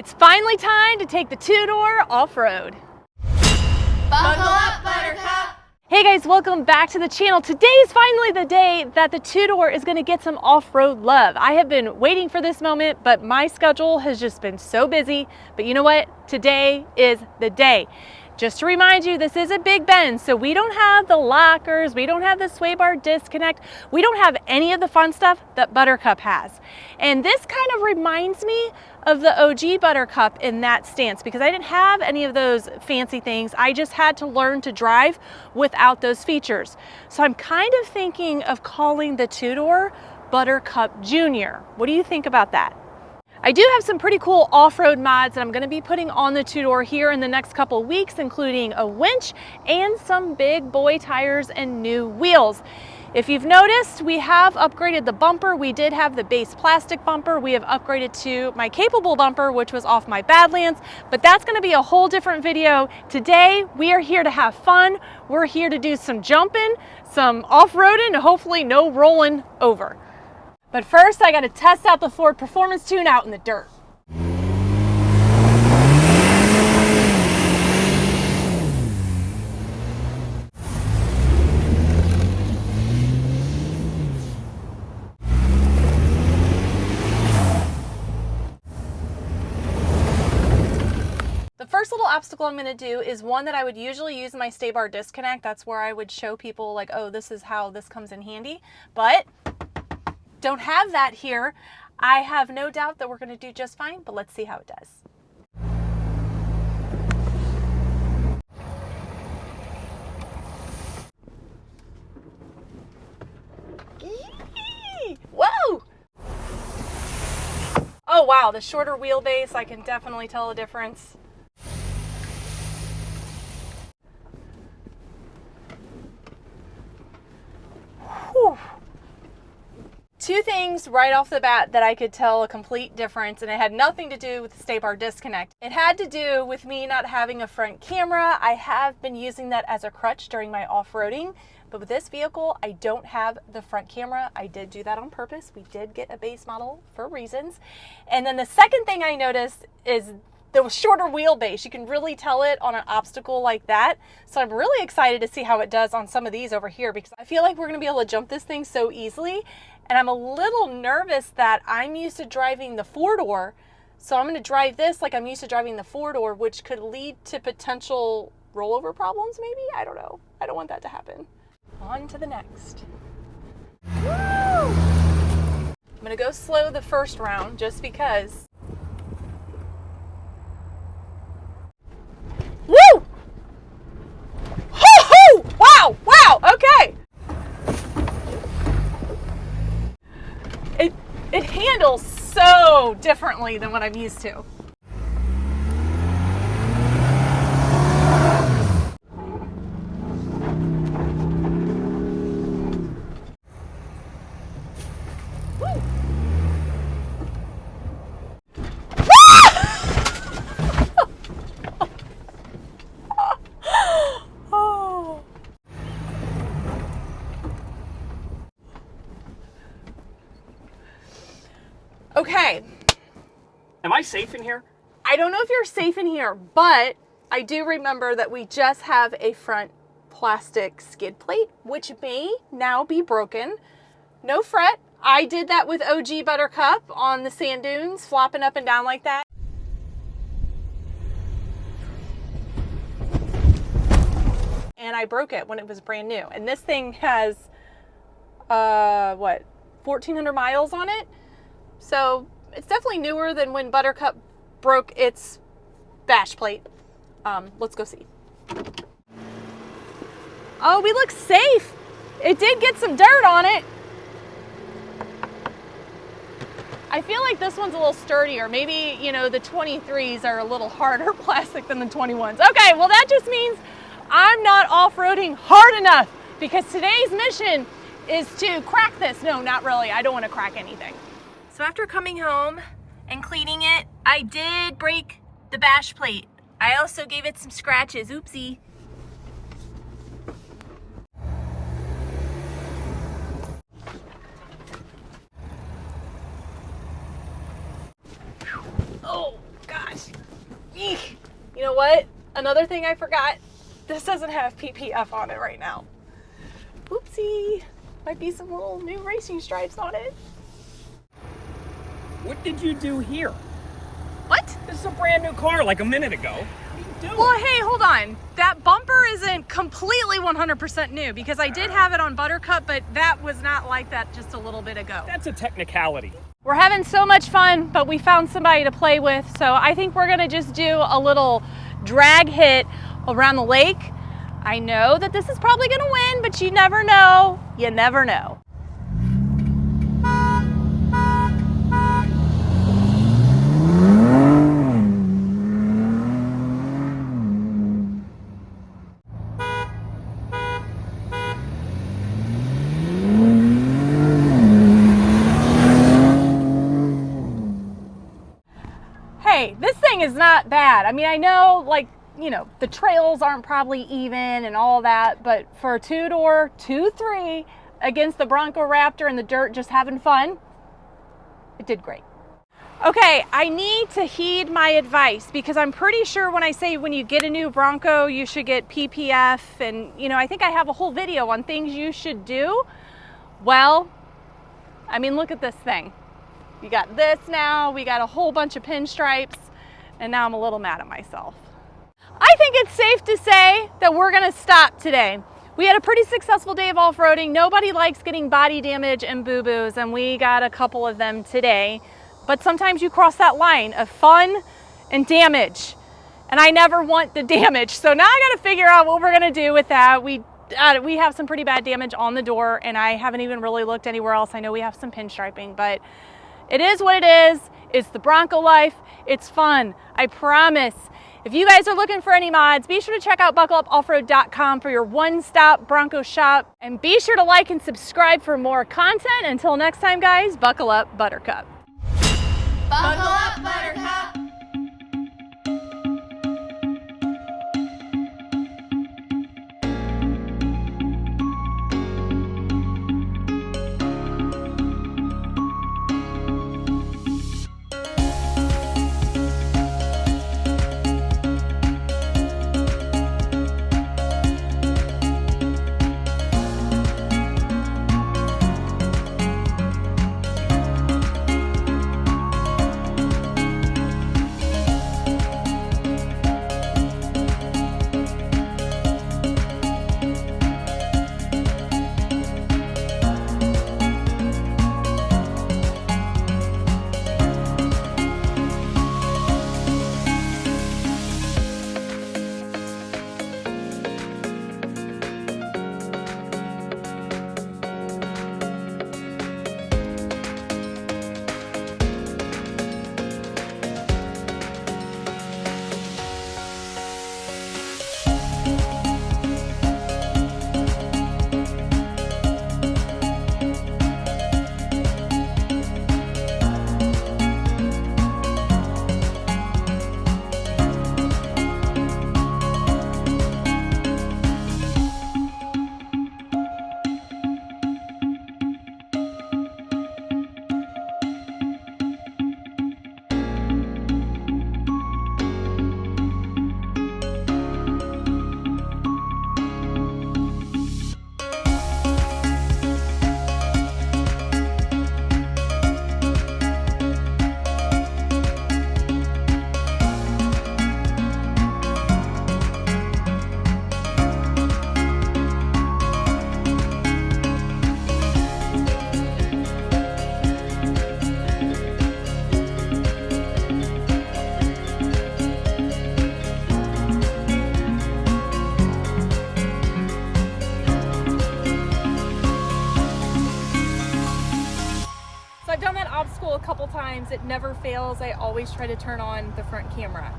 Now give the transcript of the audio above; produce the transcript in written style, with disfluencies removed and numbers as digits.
It's finally time to take the two-door off-road. Buckle up, Buttercup! Hey guys, welcome back to the channel. Today is finally the day that the two-door is going to get some off-road love. I have been waiting for this moment, but my schedule has just been so busy. But you know what? Today is the day. Just to remind you, this is a Big Bend, so we don't have the lockers, we don't have the sway bar disconnect, we don't have any of the fun stuff that Buttercup has. And this kind of reminds me of the OG Buttercup in that stance, because I didn't have any of those fancy things. I just had to learn to drive without those features. So I'm kind of thinking of calling the two-door Buttercup Junior. What do you think about that? I do have some pretty cool off-road mods that I'm going to be putting on the two-door here in the next couple weeks, including a winch and some big boy tires and new wheels. If you've noticed, we have upgraded the bumper. We did have the base plastic bumper. We have upgraded to my capable bumper, which was off my Badlands, but that's going to be a whole different video. Today, we are here to have fun. We're here to do some jumping, some off-roading, and hopefully no rolling over. But first, I got to test out the Ford Performance Tune out in the dirt. The first little obstacle I'm going to do is one that I would usually use in my sta-bar disconnect. That's where I would show people like, oh, this is how this comes in handy. But don't have that here. I have no doubt that we're going to do just fine, but let's see how it does. Yee! Whoa! Oh wow, the shorter wheelbase, I can definitely tell a difference. Whew. Two things right off the bat that I could tell a complete difference, and it had nothing to do with the sta-bar disconnect. It had to do with me not having a front camera. I have been using that as a crutch during my off-roading, but with this vehicle, I don't have the front camera. I did do that on purpose. We did get a base model for reasons. And then the second thing I noticed is the shorter wheelbase. You can really tell it on an obstacle like that. So I'm really excited to see how it does on some of these over here, because I feel like we're gonna be able to jump this thing so easily. And I'm a little nervous that I'm used to driving the four-door. So I'm gonna drive this like I'm used to driving the four-door, which could lead to potential rollover problems maybe? I don't know. I don't want that to happen. On to the next. Woo! I'm gonna go slow the first round just because. Woo! Hoo-hoo! Wow! Wow! Okay. It handles so differently than what I'm used to. Woo! Okay. Am I safe in here? I don't know if you're safe in here, but I do remember that we just have a front plastic skid plate, which may now be broken. No fret. I did that with OG Buttercup on the sand dunes, flopping up and down like that. And I broke it when it was brand new. And this thing has, what, 1,400 miles on it? So it's definitely newer than when Buttercup broke its bash plate. Let's go see. Oh, we look safe. It did get some dirt on it. I feel like this one's a little sturdier. Maybe, you know, the 23s are a little harder plastic than the 21s. Okay, well that just means I'm not off-roading hard enough, because today's mission is to crack this. No, not really. I don't want to crack anything. So after coming home and cleaning it, I did break the bash plate. I also gave it some scratches. Oopsie. Oh, gosh. Eek. You know what? Another thing I forgot. This doesn't have PPF on it right now. Oopsie. Might be some little new racing stripes on it. What did you do here? What? This is a brand new car like a minute ago. What are you doing? Well, hey, hold on. That bumper isn't completely 100% new because I did have it on Buttercup, but that was not like that just a little bit ago. That's a technicality. We're having so much fun, but we found somebody to play with, so I think we're gonna just do a little drag hit around the lake. I know that this is probably gonna win, but you never know. You never know. Hey, this thing is not bad. I mean, I know, like, you know, the trails aren't probably even and all that, but for a two-door, 2.3 against the Bronco Raptor in the dirt, just having fun, it did great. Okay, I need to heed my advice because I'm pretty sure when I say when you get a new Bronco, you should get PPF, and, you know, I think I have a whole video on things you should do. Well, I mean, look at this thing. You got this now, we got a whole bunch of pinstripes, and now I'm a little mad at myself. I think it's safe to say that we're gonna stop today. We had a pretty successful day of off-roading. Nobody likes getting body damage and boo-boos, and we got a couple of them today. But sometimes you cross that line of fun and damage, and I never want the damage. So now I gotta figure out what we're gonna do with that. We have some pretty bad damage on the door, and I haven't even really looked anywhere else. I know we have some pinstriping, but it is what it is. It's the Bronco life. It's fun, I promise. If you guys are looking for any mods, be sure to check out buckleupoffroad.com for your one-stop Bronco shop. And be sure to like and subscribe for more content. Until next time, guys, buckle up, Buttercup. Buckle up, Buttercup. I've done that obstacle a couple times. It never fails. I always try to turn on the front camera.